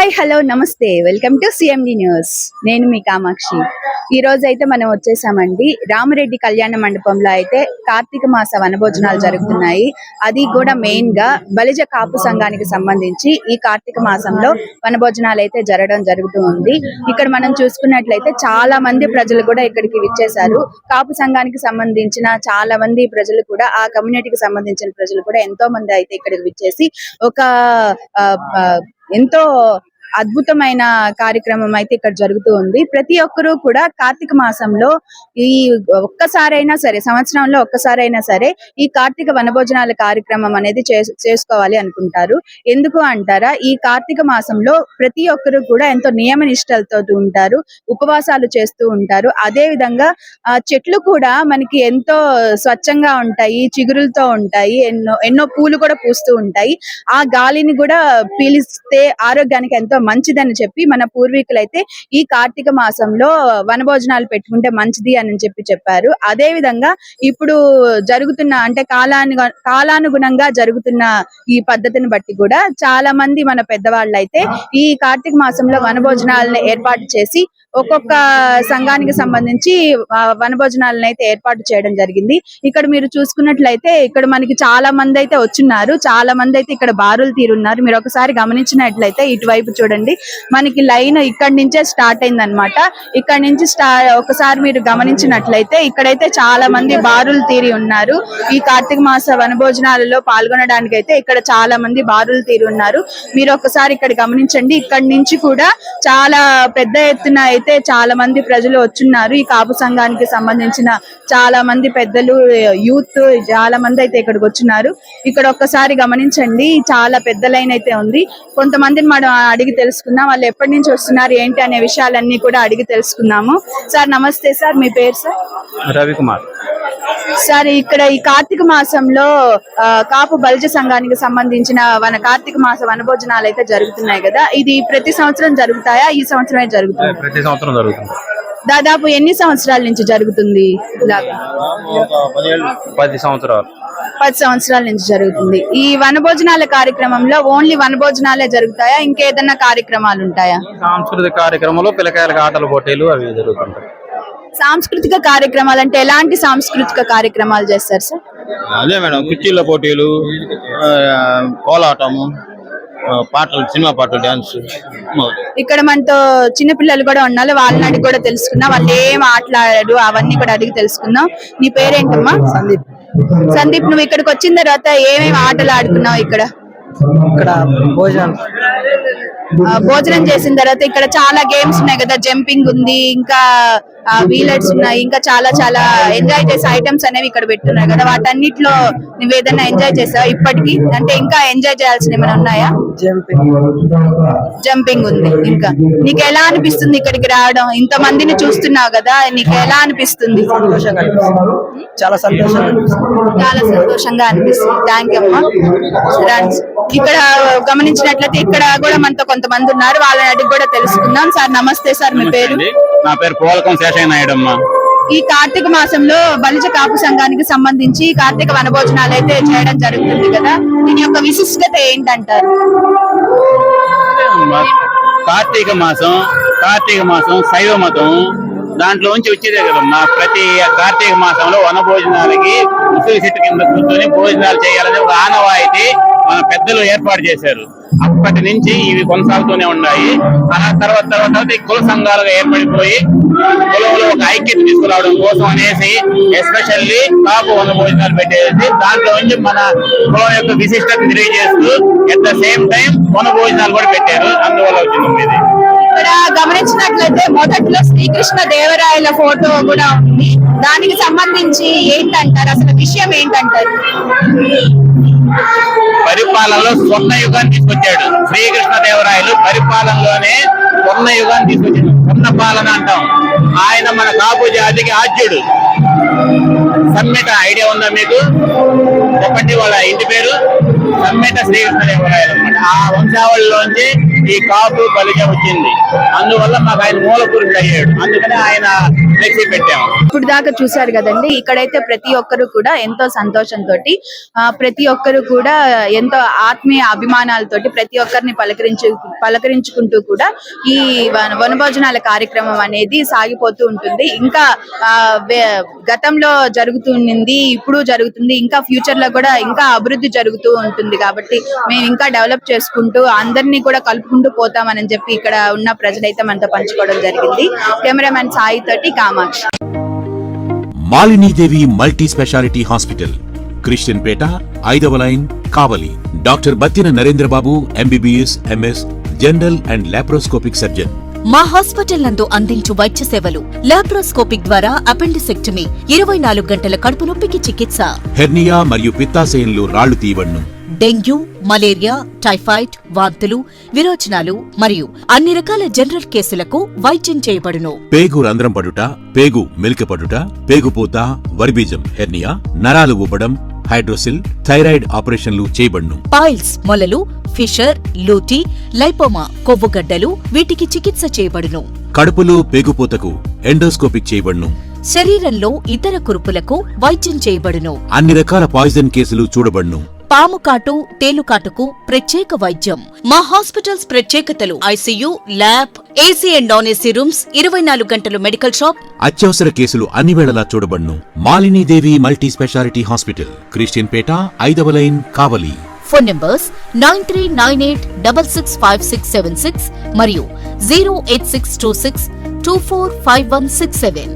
Hi hello నమస్తే welcome to CMD news. నేను మీ కామాక్షి. ఈ రోజు అయితే మనం వచ్చేసామండి రామరెడ్డి కళ్యాణ మండపంలో అయితే కార్తీక మాస వనభోజనాలు జరుగుతున్నాయి. అది కూడా మెయిన్ గా బలిజ కాపు సంఘానికి సంబంధించి ఈ కార్తీక మాసంలో వనభోజనాలు అయితే జరగడం జరుగుతూ ఉంది. ఇక్కడ మనం చూసుకున్నట్లయితే చాలా మంది ప్రజలు కూడా ఇక్కడికి విచ్చేశారు. కాపు సంఘానికి సంబంధించిన చాలా మంది ప్రజలు కూడా ఆ కమ్యూనిటీకి సంబంధించిన ప్రజలు కూడా ఎంతో మంది అయితే ఇక్కడికి విచ్చేసి ఒక ఎంతో అద్భుతమైన కార్యక్రమం అయితే ఇక్కడ జరుగుతూ ఉంది. ప్రతి ఒక్కరూ కూడా కార్తీక మాసంలో ఈ ఒక్కసారైనా సరే, సంవత్సరంలో ఒక్కసారైనా సరే ఈ కార్తీక వనభోజనాల కార్యక్రమం అనేది చేసుకోవాలి అనుకుంటారు. ఎందుకు అంటారా, ఈ కార్తీక మాసంలో ప్రతి ఒక్కరూ కూడా ఎంతో నియమ నిష్టలతో ఉంటారు, ఉపవాసాలు చేస్తూ ఉంటారు. అదే విధంగా చెట్లు కూడా మనకి ఎంతో స్వచ్ఛంగా ఉంటాయి, చిగురులతో ఉంటాయి, ఎన్నో పూలు కూడా పూస్తూ ఉంటాయి. ఆ గాలిని కూడా పీలిస్తే ఆరోగ్యానికి ఎంతో మంచిదని చెప్పి మన పూర్వీకులు అయితే ఈ కార్తీక మాసంలో వనభోజనాలు పెట్టుకుంటే మంచిది అని చెప్పి చెప్పారు. అదే విధంగా ఇప్పుడు జరుగుతున్న అంటే కాలానుగుణంగా జరుగుతున్న ఈ పద్ధతిని బట్టి కూడా చాలా మంది మన పెద్దవాళ్ళు అయితే ఈ కార్తీక మాసంలో వనభోజనాలను ఏర్పాటు చేసి ఒక్కొక్క సంఘానికి సంబంధించి వనభోజనాలను అయితే ఏర్పాటు చేయడం జరిగింది. ఇక్కడ మీరు చూసుకున్నట్లయితే ఇక్కడ మనకి చాలా మంది అయితే వచ్చున్నారు, చాలా మంది అయితే ఇక్కడ బారులు తీరున్నారు. మీరు ఒకసారి గమనించినట్లయితే ఇటువైపు చూడండి, మనకి లైన్ ఇక్కడి నుంచే స్టార్ట్ అయింది అనమాట. ఇక్కడ నుంచి ఒకసారి మీరు గమనించినట్లయితే ఇక్కడైతే చాలా మంది బారులు తీరి ఉన్నారు. ఈ కార్తీక మాస వనభోజనాలలో పాల్గొనడానికి అయితే ఇక్కడ చాలా మంది బారులు తీరి ఉన్నారు. మీరు ఒకసారి ఇక్కడ గమనించండి, ఇక్కడి నుంచి కూడా చాలా పెద్ద ఎత్తున అయితే చాలా మంది ప్రజలు వచ్చున్నారు. ఈ కాపు సంఘానికి సంబంధించిన చాలా మంది పెద్దలు, యూత్ చాలా మంది అయితే ఇక్కడికి వచ్చున్నారు. ఇక్కడ ఒక్కసారి గమనించండి, చాలా పెద్ద లైన్ అయితే ఉంది. కొంతమందిని మనం అడిగి తెలుసుకుందాం, వాళ్ళు ఎప్పటి నుంచి వస్తున్నారు ఏంటి అనే విషయాలన్నీ కూడా అడిగి తెలుసుకుందాము. సార్ నమస్తే సార్, మీ పేరు సార్? రవికుమార్. సార్, ఇక్కడ ఈ కార్తీక మాసంలో కాపు బలిజ సంఘానికి సంబంధించిన కార్తీక మాస వనభోజనాలు అయితే జరుగుతున్నాయి కదా, ఇది ప్రతి సంవత్సరం జరుగుతాయా, ఈ సంవత్సరమే జరుగుతుంది? ప్రతి సంవత్సరం జరుగుతుంది. దాదాపు ఎన్ని సంవత్సరాల నుంచి జరుగుతుంది? 10 సంవత్సరాలు. 10 సంవత్సరాల నుంచి జరుగుతుంది. ఈ వనభోజనాల కార్యక్రమంలో ఓన్లీ వనభోజనాలే జరుగుతాయా, ఇంకేదన్నా కార్యక్రమాలు ఉంటాయా? సాంస్కృతిక కార్యక్రమాలు, పిల్లకాయల ఆటల పోటీలు అవి జరుగుతుంటాయి. సాంస్కృతిక కార్యక్రమాలు అంటే ఎలాంటి సాంస్కృతిక కార్యక్రమాలు చేస్తారు సార్? అదే మేడం, కుర్చీల పోటీలు, కోలాటము, పాటలు, సినిమా పాటలు, డాన్స్. ఇక్కడ మనతో చిన్నపిల్లలు కూడా ఉన్నారు, వాళ్ళని అడిగి కూడా తెలుసుకుందాం, వాళ్ళు ఏం ఆటలాడారు అవన్నీ కూడా అడిగి తెలుసుకుందాం. నీ పేరేంటమ్మా? సందీప్. సందీప్, నువ్వు ఇక్కడికి వచ్చిన తర్వాత ఏమేమి ఆటలు ఆడుకున్నావు? ఇక్కడ భోజనం చేసిన తర్వాత ఇక్కడ చాలా గేమ్స్ ఉన్నాయి కదా, జంపింగ్ ఉంది, ఇంకా వీలర్స్ ఉన్నాయి, ఇంకా చాలా చాలా ఎంజాయ్ చేసే ఐటమ్స్ అనేవి ఇక్కడ పెట్టున్నాయి కదా, వాటన్నిటిలో నువ్వు ఏదైనా ఎంజాయ్ చేసావా ఇప్పటికి? అంటే ఇంకా ఎంజాయ్ చేయాల్సిన ఏమైనా ఉన్నాయా? జంపింగ్ ఉంది. ఇంకా నీకు ఎలా అనిపిస్తుంది ఇక్కడికి రావడం? ఇంత మందిని చూస్తున్నావు కదా, నీకు ఎలా అనిపిస్తుంది? చాలా సంతోషంగా అనిపిస్తుంది. థ్యాంక్ యూ అమ్మా. ఇక్కడ గమనించినట్లయితే ఇక్కడ కూడా మనతో కొంతమంది ఉన్నారు, వాళ్ళని అడిగి కూడా తెలుసుకుందాం. సార్ నమస్తే సార్, మీ పేరు? నా పేరు పోలకం శేషయ్య నాయుడమ్మ. ఈ కార్తీక మాసంలో బలిజ కాపు సంఘానికి సంబంధించి కార్తీక వనభోజనాలు అయితే చేయడం జరుగుతుంది కదా, దీని యొక్క విశిష్టత ఏంటంటారు? కార్తీక మాసం శైవ మతం, దాంట్లో నుంచి వచ్చేదే కదమ్మా. ప్రతి కార్తీక మాసంలో వనభోజనాలకి ఉసిరి చెట్టు కింద కూర్చొని భోజనాలు చేయాలని ఒక ఆనవాయితీ మన పెద్దలు ఏర్పాటు చేశారు. అప్పటి నుంచి ఇవి కొనసాగుతూనే ఉన్నాయి. అలా తర్వాత ఈ కుల సంఘాలుగా ఏర్పడిపోయి కులంలో ఒక ఐక్యత తీసుకురావడం కోసం అనేసి ఎస్పెషల్లీ కాపు వనభోజనాలు పెట్టేసి దాంట్లో నుంచి మన కులం యొక్క విశిష్టత తెలియజేస్తూ ఎట్ ద సేమ్ టైం వనభోజనాలు కూడా పెట్టారు. అందువల్ల వచ్చింది ఇది. ఇక్కడ గమనించినట్లయితే మొదట్లో శ్రీకృష్ణ దేవరాయల ఫోటో కూడా ఉంది, దానికి సంబంధించి ఏంటంటారు, అసలు విషయం ఏంటంటారు? పరిపాలనలో స్వర్ణ యుగాన్ని తీసుకొచ్చాడు శ్రీకృష్ణ దేవరాయలు. పరిపాలనలోనే స్వర్ణ యుగాన్ని తీసుకొచ్చాడు, స్వర్ణ పాలన అంటాం. ఆయన మన కాపు జాతికి ఆద్యుడు. సమ్మెట ఐడియా ఉందా మీకు? చెప్పండి వాళ్ళ ఇంటి పేరు. సమ్మెట శ్రీకృష్ణ దేవరాయలు అనమాట. ఆ వంశావళిలోంచి ఈ కాపు బలిజ వచ్చింది. అందువల్ల మాకు ఆయన మూల పురుషుడు అయ్యాడు. అందుకని ఆయన ఫ్లెక్సీ పెట్టాము. ఇప్పుడు దాకా చూశారు కదండి, ఇక్కడైతే ప్రతి ఒక్కరు కూడా ఎంతో సంతోషంతో ప్రతి ఒక్కరు కూడా ఎంతో ఆత్మీయ అభిమానాలతోటి ప్రతి ఒక్కరిని పలకరించుకుంటూ కూడా ఈ వనభోజనాల కార్యక్రమం అనేది సాగిపోతూ ఉంటుంది. ఇంకా గతంలో జరుగుతుంది, ఇప్పుడు జరుగుతుంది, ఇంకా ఫ్యూచర్ లో కూడా ఇంకా అభివృద్ధి జరుగుతూ ఉంటుంది. కాబట్టి మేము ఇంకా డెవలప్ చేసుకుంటూ అందరినీ కూడా కలుపుకుంటూ పోతామని చెప్పి ఇక్కడ ఉన్న ప్రజలైతే మనతో పంచుకోవడం జరిగింది. కెమెరామెన్ సాయి తోటి Kamakshi. Malinidevi multi speciality hospital, Christian Peta, 5వ line, Kavali. Doctor Battina Narendrababu, MBBS, MS, general and laparoscopic surgeon. మా హాస్పిటల్ నందు అందించు వైద్య సేవలు: లాప్రోస్కోపిక్ ద్వారా అపెండిసెక్టమీ, 24 గంటల కడుపు నొప్పికి చికిత్స, హెర్నియా మరియు పిత్తాశయంలో రాళ్లు తీయబడును, డెంగ్యూ, మలేరియా, టైఫాయిడ్, వాంతులు, విరోచనాలు మరియు అన్ని రకాల జనరల్ కేసులకు వైద్యం చేయబడును. పేగు రంధ్రం పడుట, పేగు మెలికపడుట, పేగుపూత, వర్బీజం, హెర్నియా, నరాలు ఉబ్బడం, హైడ్రోసిల్, థైరాయిడ్ ఆపరేషన్లు చేయబడును. పైల్స్, మొలలు, ఫిషర్, లూటీ, లైపోమా, కొవ్వుగడ్డలు, వీటికి చికిత్స చేయబడును. కడుపులో పేగుపూతకు ఎండోస్కోపిక్ చేయబడును. శరీరంలో ఇతర కురుపులకు వైద్యం చేయబడును. అన్ని రకాల పాయిజన్ కేసులు చూడబడును. పాము కాటు, తేలుకాటుకు ప్రత్యేక వైద్యం. మా హాస్పిటల్స్ ప్రత్యేకతలు: ICU, lab, AC and non AC rooms, 24 గంటలు మెడికల్ షాప్. అత్యవసర కేసులు అన్ని వేళలా చూడబడును. Malinidevi multi speciality hospital, Christian Peta, 5వ లైన్, కావలి. ఫోన్ నంబర్స్ 9398665676 మరియు 08626245167.